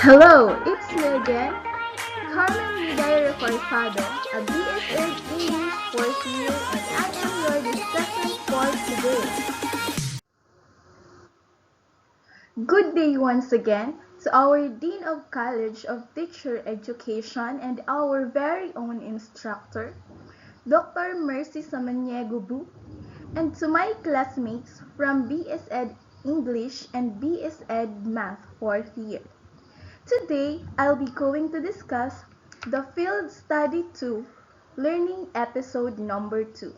Hello, it's me again, Carmen Reforsado, a BSN English fourth year, and I am your discussant for today. Good day once again to our Dean of College of Teacher Education and our very own instructor, Dr. Mercy Samaniego Bu, and to my classmates from BSED English and BSED Math fourth year. Today, I'll be going to discuss the Field Study 2 Learning Episode number 2,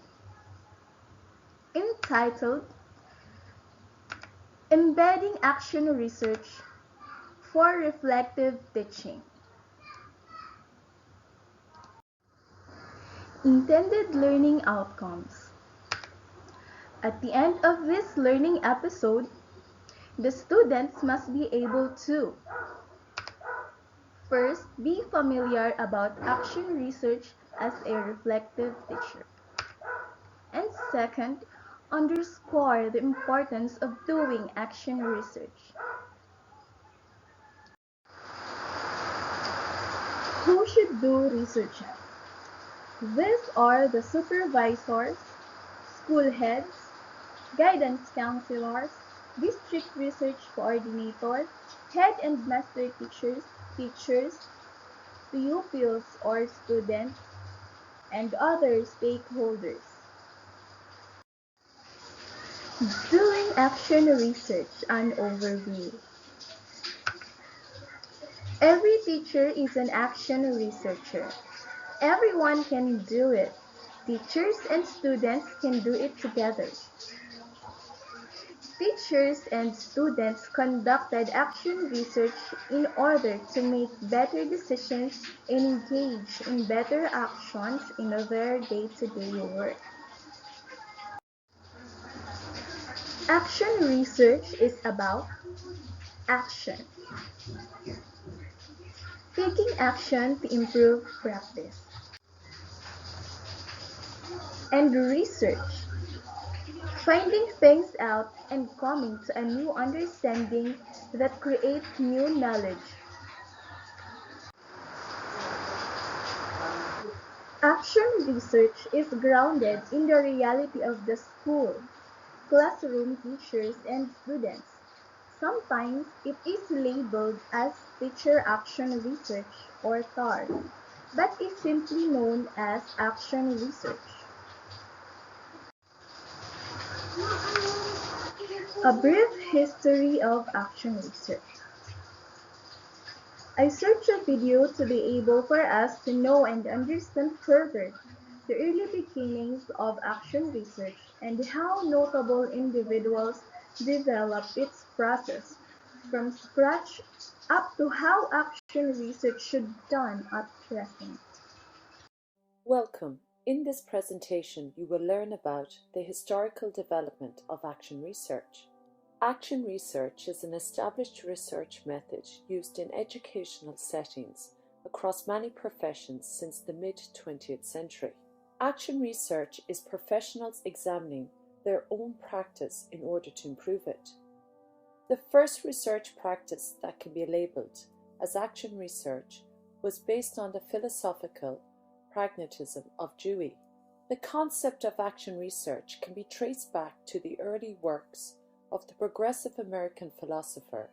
entitled Embedding Action Research for Reflective Teaching. Intended Learning Outcomes. At the end of this learning episode, the students must be able to first, be familiar about action research as a reflective teacher. And second, underscore the importance of doing action research. Who should do research? These are the supervisors, school heads, guidance counselors, district research coordinators, head and master teachers, pupils or students, and other stakeholders. Doing action research, an overview. Every teacher is an action researcher. Everyone can do it. Teachers and students can do it together. Teachers and students conducted action research in order to make better decisions and engage in better actions in their day-to-day work. Action research is about action. Taking action to improve practice. And research. Finding things out and coming to a new understanding that creates new knowledge. Action research is grounded in the reality of the school, classroom, teachers, and students. Sometimes it is labeled as Teacher Action Research or TAR, but is simply known as action research. A brief history of action research. I searched a video to be able for us to know and understand further the early beginnings of action research and how notable individuals developed its process from scratch up to how action research should be done at present. Welcome. In this presentation, you will learn about the historical development of action research. Action research is an established research method used in educational settings across many professions since the mid-20th century. Action research is professionals examining their own practice in order to improve it. The first research practice that can be labelled as action research was based on the philosophical pragmatism of Dewey. The concept of action research can be traced back to the early works of the progressive American philosopher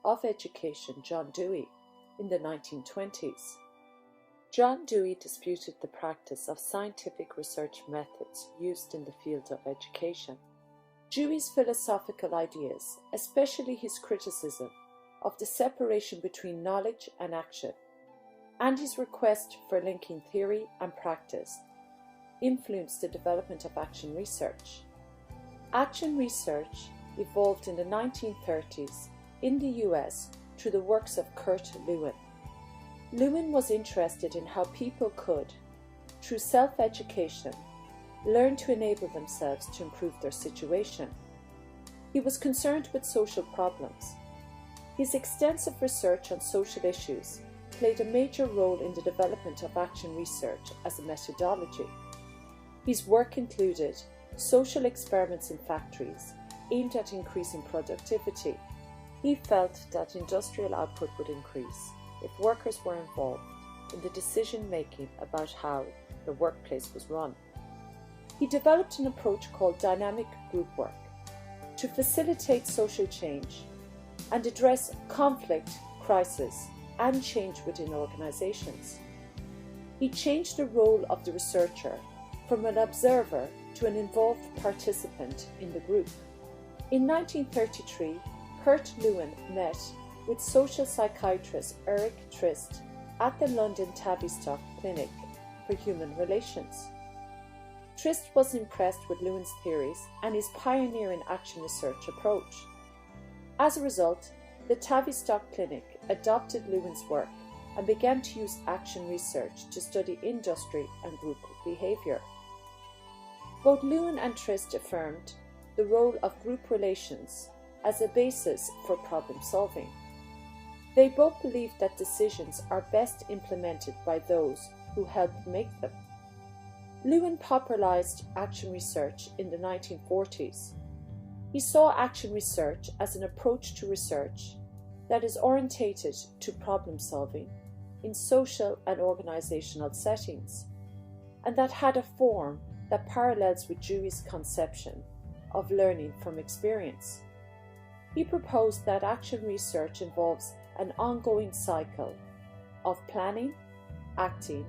of education John Dewey in the 1920s. John Dewey disputed the practice of scientific research methods used in the field of education. Dewey's philosophical ideas, especially his criticism of the separation between knowledge and action, and his request for linking theory and practice, influenced the development of action research. Action research evolved in the 1930s in the US through the works of Kurt Lewin. Lewin was interested in how people could, through self-education, learn to enable themselves to improve their situation. He was concerned with social problems. His extensive research on social issues played a major role in the development of action research as a methodology. His work included social experiments in factories aimed at increasing productivity, He felt that industrial output would increase if workers were involved in the decision-making about how the workplace was run. He developed an approach called dynamic group work to facilitate social change and address conflict, crisis, and change within organizations. He changed the role of the researcher from an observer to an involved participant in the group. In 1933, Kurt Lewin met with social psychiatrist Eric Trist at the London Tavistock Clinic for Human Relations. Trist was impressed with Lewin's theories and his pioneering action research approach. As a result, the Tavistock Clinic adopted Lewin's work and began to use action research to study industry and group behaviour. Both Lewin and Trist affirmed the role of group relations as a basis for problem solving. They both believed that decisions are best implemented by those who help make them. Lewin popularized action research in the 1940s. He saw action research as an approach to research that is orientated to problem solving in social and organizational settings, and that had a form that parallels with Dewey's conception of learning from experience. He proposed that action research involves an ongoing cycle of planning, acting,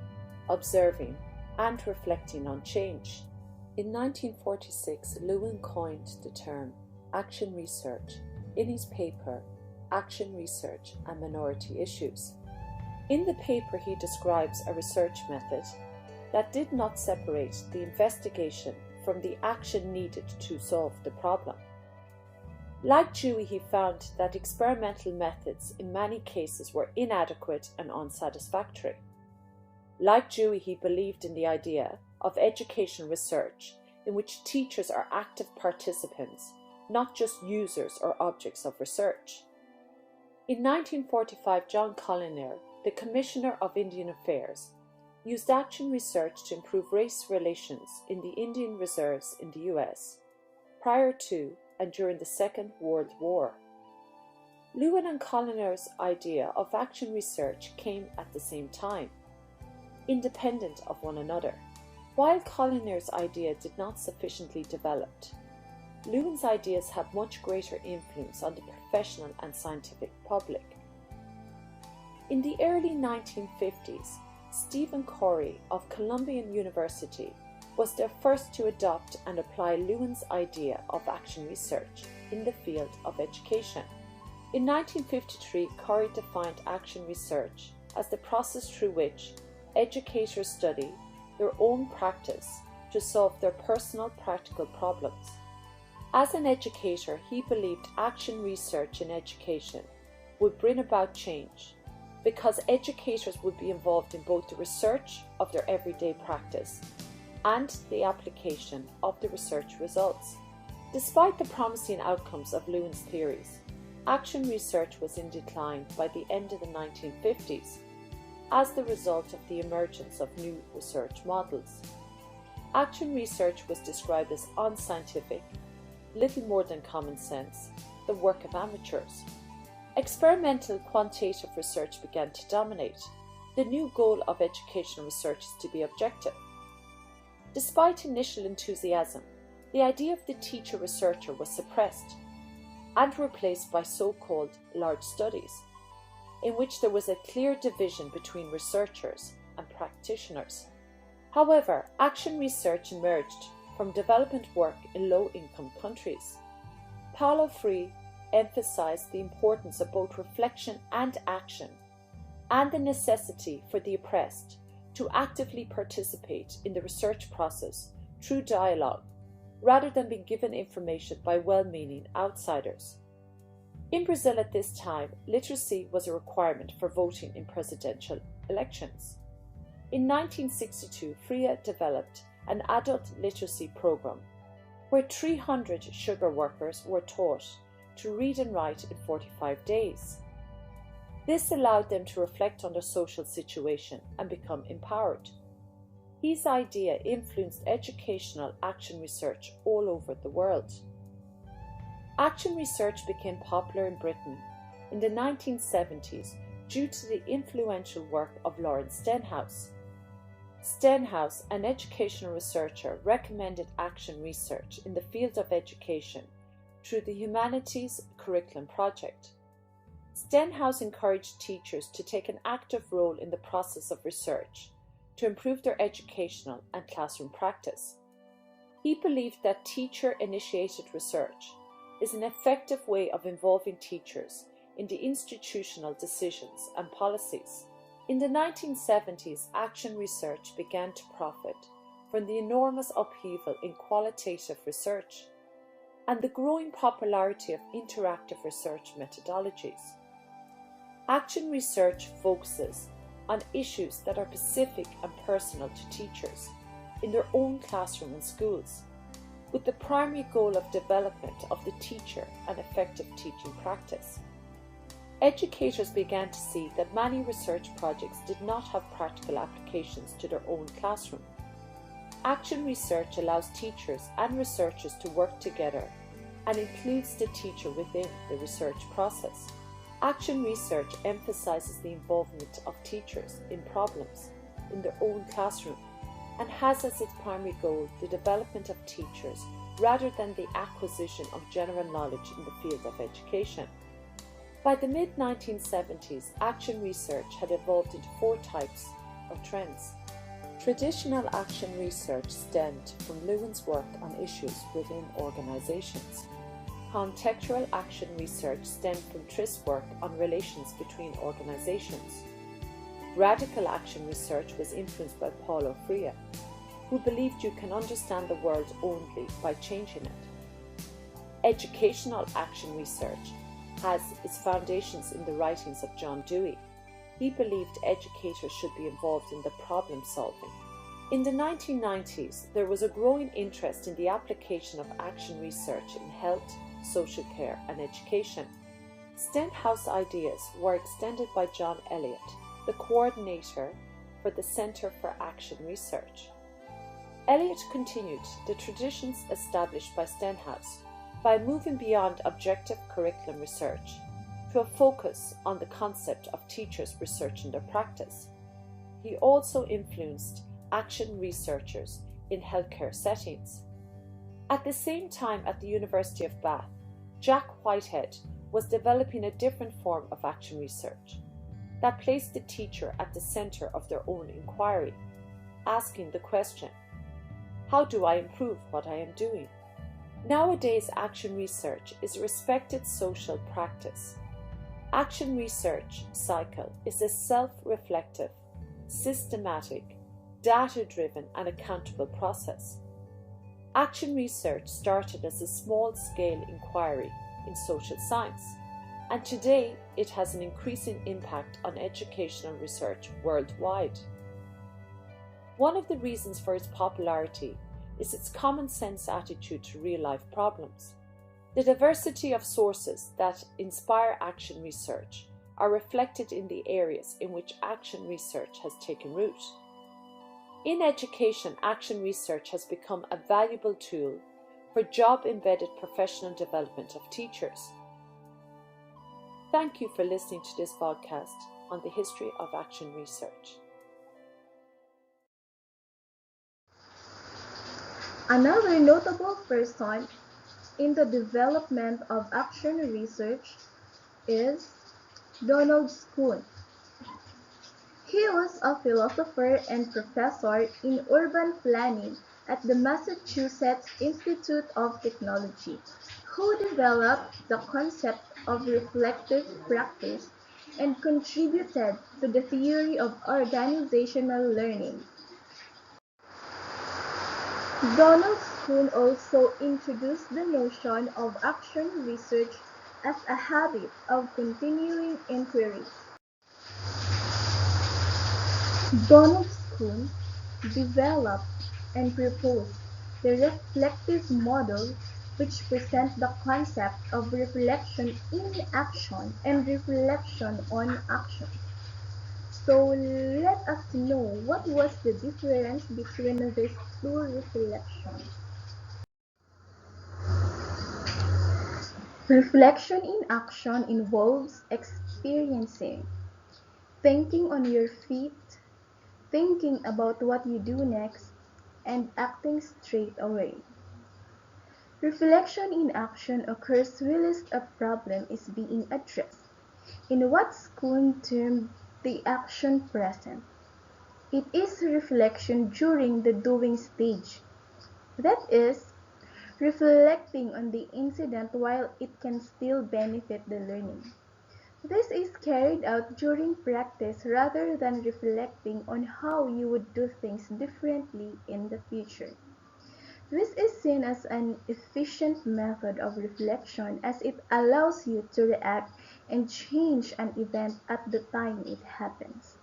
observing, and reflecting on change. In 1946, Lewin coined the term action research in his paper Action Research and Minority Issues. In the paper, he describes a research method that did not separate the investigation from the action needed to solve the problem. Like Dewey, he found that experimental methods in many cases were inadequate and unsatisfactory. Like Dewey, he believed in the idea of education research in which teachers are active participants, not just users or objects of research. In 1945, John Collier, the Commissioner of Indian Affairs, used action research to improve race relations in the Indian reserves in the US prior to and during the Second World War. Lewin and Collier's idea of action research came at the same time, independent of one another. While Collier's idea did not sufficiently develop, Lewin's ideas had much greater influence on the professional and scientific public. In the early 1950s, Stephen Corey of Columbia University was the first to adopt and apply Lewin's idea of action research in the field of education. In 1953, Corey defined action research as the process through which educators study their own practice to solve their personal practical problems. As an educator, he believed action research in education would bring about change because educators would be involved in both the research of their everyday practice and the application of the research results. Despite the promising outcomes of Lewin's theories, action research was in decline by the end of the 1950s as the result of the emergence of new research models. Action research was described as unscientific, little more than common sense, the work of amateurs. Experimental quantitative research began to dominate. The new goal of educational research is to be objective. Despite initial enthusiasm, the idea of the teacher-researcher was suppressed and replaced by so-called large studies, in which there was a clear division between researchers and practitioners. However, action research emerged from development work in low-income countries. Paulo Freire emphasized the importance of both reflection and action, and the necessity for the oppressed to actively participate in the research process through dialogue, rather than being given information by well-meaning outsiders. In Brazil at this time, literacy was a requirement for voting in presidential elections. In 1962, Freire developed an adult literacy program where 300 sugar workers were taught to read and write in 45 days. This allowed them to reflect on their social situation and become empowered. His idea influenced educational action research all over the world. Action research became popular in Britain in the 1970s due to the influential work of Lawrence Stenhouse. Stenhouse, an educational researcher, recommended action research in the field of education through the Humanities Curriculum Project. Stenhouse encouraged teachers to take an active role in the process of research to improve their educational and classroom practice. He believed that teacher-initiated research is an effective way of involving teachers in the institutional decisions and policies. In the 1970s, action research began to profit from the enormous upheaval in qualitative research and the growing popularity of interactive research methodologies. Action research focuses on issues that are specific and personal to teachers in their own classroom and schools, with the primary goal of development of the teacher and effective teaching practice. Educators began to see that many research projects did not have practical applications to their own classroom. Action research allows teachers and researchers to work together and includes the teacher within the research process. Action research emphasizes the involvement of teachers in problems in their own classroom and has as its primary goal the development of teachers rather than the acquisition of general knowledge in the field of education. By the mid-1970s, action research had evolved into 4 types of trends. Traditional action research stemmed from Lewin's work on issues within organizations. Contextual action research stemmed from Trist's work on relations between organizations. Radical action research was influenced by Paulo Freire, who believed you can understand the world only by changing it. Educational action research has its foundations in the writings of John Dewey. He believed educators should be involved in the problem solving. In the 1990s, there was a growing interest in the application of action research in health, social care and education. Stenhouse ideas were extended by John Elliott, the coordinator for the Centre for Action Research. Elliott continued the traditions established by Stenhouse by moving beyond objective curriculum research to a focus on the concept of teachers researching their practice. He also influenced action researchers in healthcare settings. At the same time, at the University of Bath, Jack Whitehead was developing a different form of action research that placed the teacher at the center of their own inquiry, asking the question, how do I improve what I am doing? Nowadays, action research is a respected social practice. Action research cycle is a self-reflective, systematic, data-driven and accountable process. Action research started as a small-scale inquiry in social science, and today it has an increasing impact on educational research worldwide. One of the reasons for its popularity is its common-sense attitude to real-life problems. The diversity of sources that inspire action research are reflected in the areas in which action research has taken root. In education, action research has become a valuable tool for job-embedded professional development of teachers. Thank you for listening to this podcast on the history of action research. Another notable person in the development of action research is Donald Kuhn. He was a philosopher and professor in urban planning at the Massachusetts Institute of Technology, who developed the concept of reflective practice and contributed to the theory of organizational learning. Donald Kuhn also introduced the notion of action research as a habit of continuing inquiry. Donald Kuhn developed and proposed the reflective model, which presents the concept of reflection in action and reflection on action. So let us know what was the difference between these two reflections. Reflection in action involves experiencing, thinking on your feet, thinking about what you do next, and acting straight away. Reflection in action occurs whilst a problem is being addressed, in what's Kuhn termed the action present. It is reflection during the doing stage, that is, reflecting on the incident while it can still benefit the learning. This is carried out during practice rather than reflecting on how you would do things differently in the future. This is seen as an efficient method of reflection as it allows you to react and change an event at the time it happens.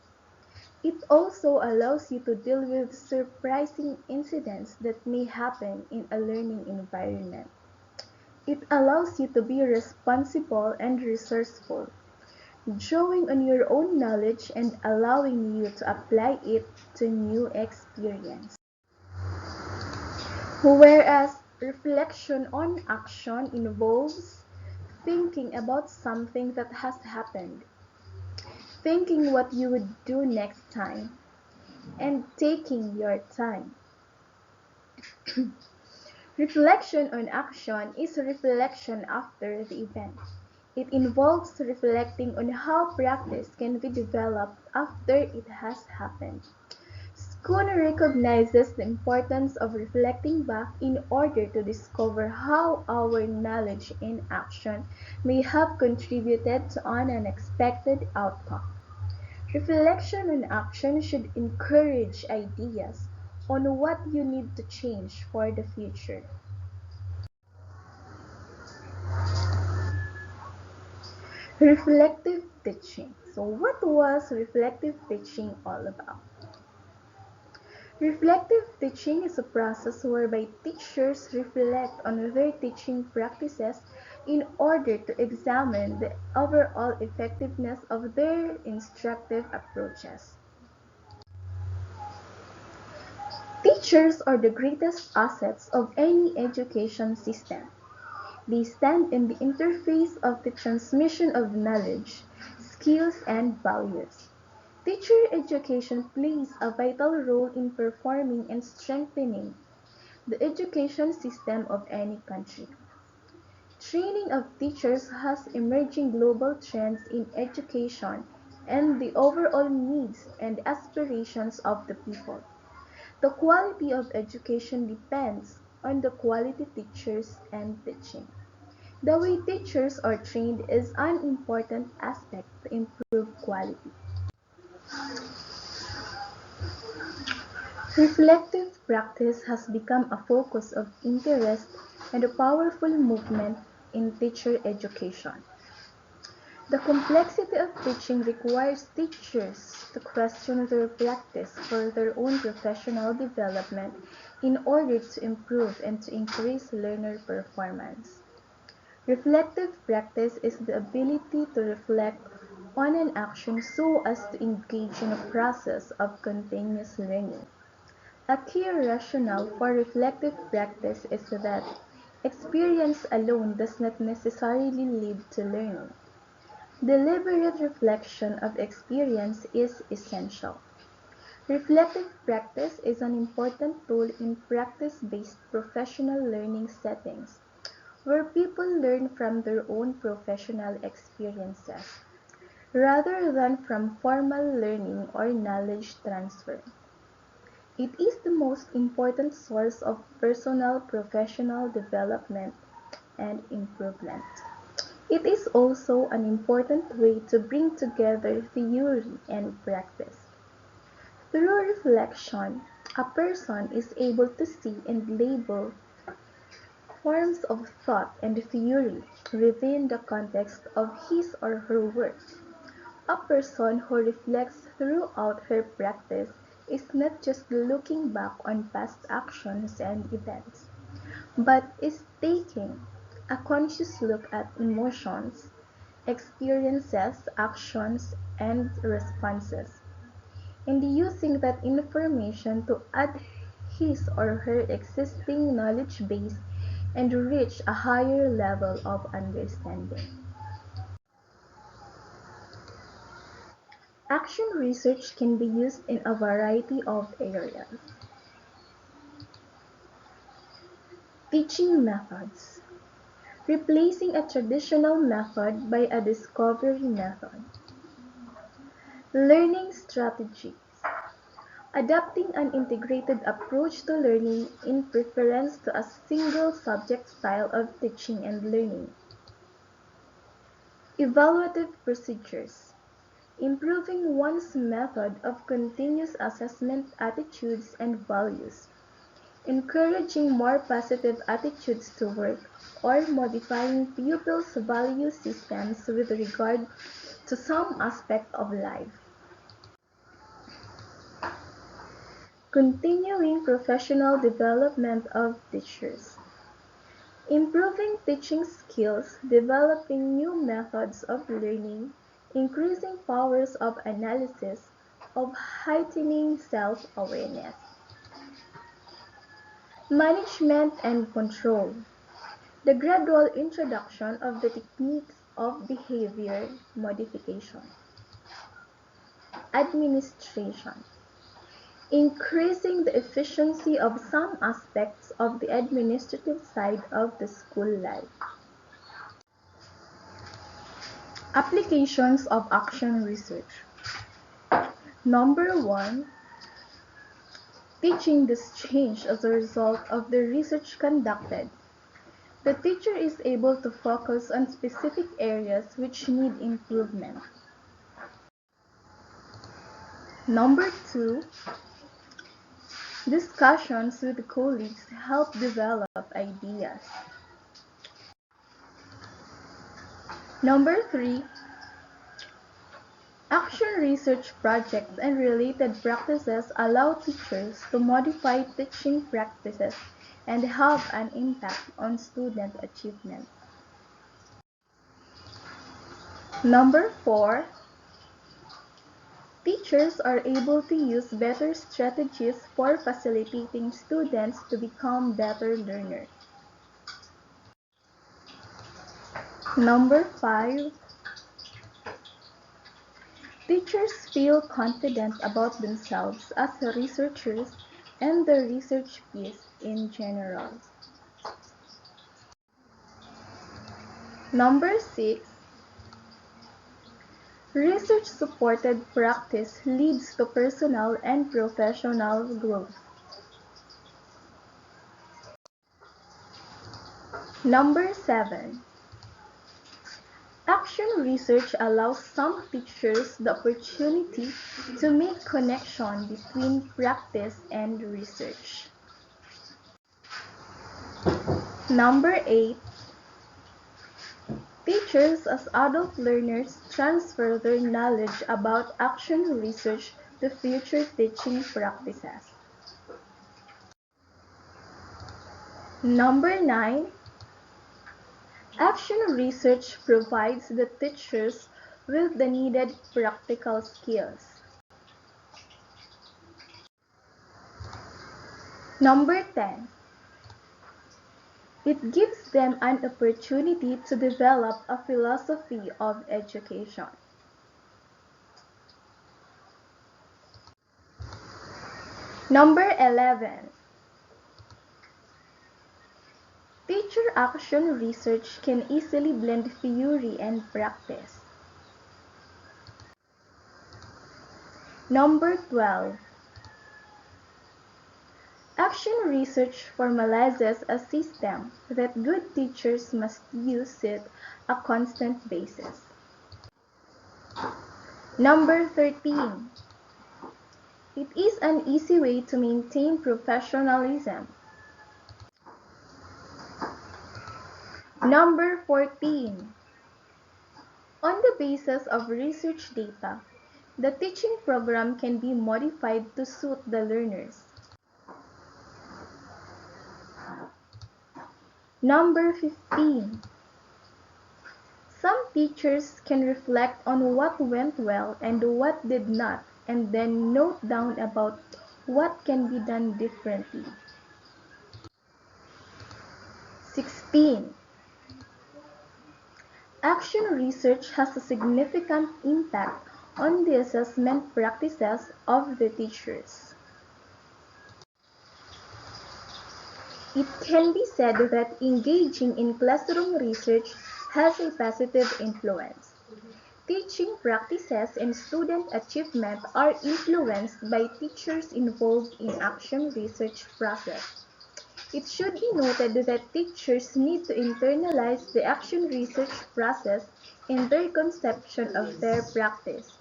It also allows you to deal with surprising incidents that may happen in a learning environment. It allows you to be responsible and resourceful, drawing on your own knowledge and allowing you to apply it to new experience. Whereas reflection on action involves thinking about something that has happened, thinking what you would do next time, and taking your time. Reflection on action is reflection after the event. It involves reflecting on how practice can be developed after it has happened. Schooner recognizes the importance of reflecting back in order to discover how our knowledge in action may have contributed to an unexpected outcome. Reflection on action should encourage ideas on what you need to change for the future. Reflective teaching. So what was reflective teaching all about? Reflective teaching is a process whereby teachers reflect on their teaching practices in order to examine the overall effectiveness of their instructive approaches. Teachers are the greatest assets of any education system. They stand in the interface of the transmission of knowledge, skills, and values. Teacher education plays a vital role in performing and strengthening the education system of any country. Training of teachers has emerging global trends in education and the overall needs and aspirations of the people. The quality of education depends on the quality teachers and teaching. The way teachers are trained is an important aspect to improve quality. Reflective practice has become a focus of interest and a powerful movement in teacher education. The complexity of teaching requires teachers to question their practice for their own professional development in order to improve and to increase learner performance. Reflective practice is the ability to reflect on an action so as to engage in a process of continuous learning. A key rationale for reflective practice is that experience alone does not necessarily lead to learning. Deliberate reflection of experience is essential. Reflective practice is an important tool in practice-based professional learning settings, where people learn from their own professional experiences, rather than from formal learning or knowledge transfer. It is the most important source of personal professional development and improvement. It is also an important way to bring together theory and practice. Through reflection, a person is able to see and label forms of thought and theory within the context of his or her work. A person who reflects throughout her practice is not just looking back on past actions and events, but is taking a conscious look at emotions, experiences, actions, and responses, and using that information to add his or her existing knowledge base and reach a higher level of understanding. Action research can be used in a variety of areas. Teaching methods. Replacing a traditional method by a discovery method. Learning strategies. Adopting an integrated approach to learning in preference to a single subject style of teaching and learning. Evaluative procedures. Improving one's method of continuous assessment attitudes and values. Encouraging more positive attitudes to work, or modifying pupils' value systems with regard to some aspect of life. Continuing professional development of teachers. Improving teaching skills, developing new methods of learning, increasing powers of analysis, of heightening self-awareness. Management and control. The gradual introduction of the techniques of behavior modification. Administration. Increasing the efficiency of some aspects of the administrative side of the school life. Applications of action research. Number 1. Teaching is changed as a result of the research conducted. The teacher is able to focus on specific areas which need improvement. Number 2. Discussions with colleagues help develop ideas. Number 3. Action research projects and related practices allow teachers to modify teaching practices and have an impact on student achievement. Number 4. Teachers are able to use better strategies for facilitating students to become better learners. Number 5. Teachers feel confident about themselves as researchers and the research piece in general. Number 6. Research-supported practice leads to personal and professional growth. Number 7. Action research allows some teachers the opportunity to make connection between practice and research. Number 8. Teachers as adult learners transfer their knowledge about action research to future teaching practices. Number 9. Action research provides the teachers with the needed practical skills. Number 10. It gives them an opportunity to develop a philosophy of education. Number 11. Teacher action research can easily blend theory and practice. Number 12. Action research formalizes a system that good teachers must use it a constant basis. Number 13. It is an easy way to maintain professionalism. Number 14. On the basis of research data, the teaching program can be modified to suit the learners. Number 15. Some teachers can reflect on what went well and what did not, and then note down about what can be done differently. 16. Action research has a significant impact on the assessment practices of the teachers. It can be said that engaging in classroom research has a positive influence. Teaching practices and student achievement are influenced by teachers involved in action research process. It should be noted that teachers need to internalize the action research process in their conception of their practice.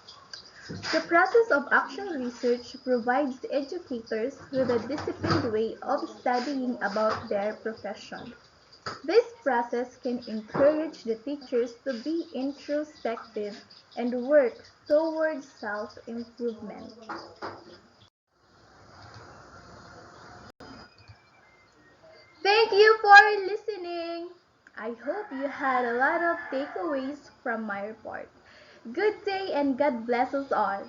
The process of action research provides educators with a disciplined way of studying about their profession. This process can encourage the teachers to be introspective and work towards self-improvement. Thank you for listening. I hope you had a lot of takeaways from my report. Good day and God bless us all.